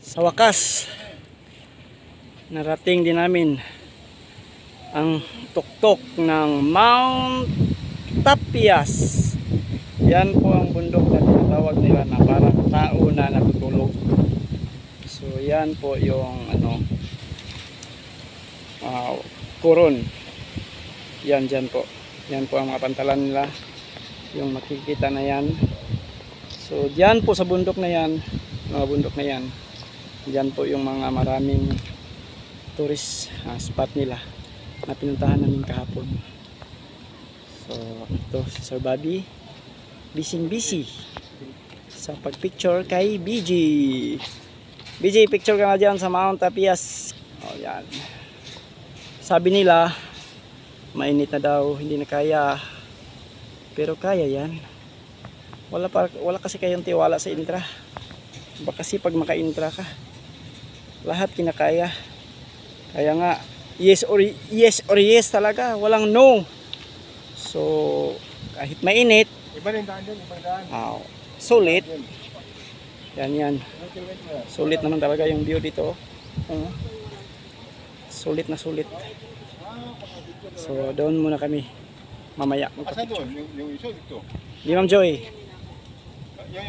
Sa wakas, narating din namin ang tuktok ng Mount Tapias. Yan po ang bundok na tinatawag nila na parang tao na natutulog. So yan po yung Coron. Yan dyan po. Yan po ang mga pantalan nila. Yung makikita na yan. So dyan po sa bundok na yan, mga bundok na yan, dyan po yung mga maraming tourist spot nila na pinuntahan namin kahapon. So ito si Sir Bobby, busy sa pagpicture kay BG. BG, picture ka nga dyan sa Mount Tapias. O yan. Sabi nila mainit na daw, hindi na kaya, pero kaya yan. Wala kasi kayong tiwala sa intra. Baka kasi pag maka-intra ka, lahat kinakaya. Kaya nga yes or yes talaga, walang no. So kahit mainit, iba rin daan dyan, ibang daan. sulit. Yan. Sulit naman talaga yung view dito. Sulit na sulit. So doon muna kami mamaya. Asa doon? Yung iso dito? Di Ma'am Joy. Yung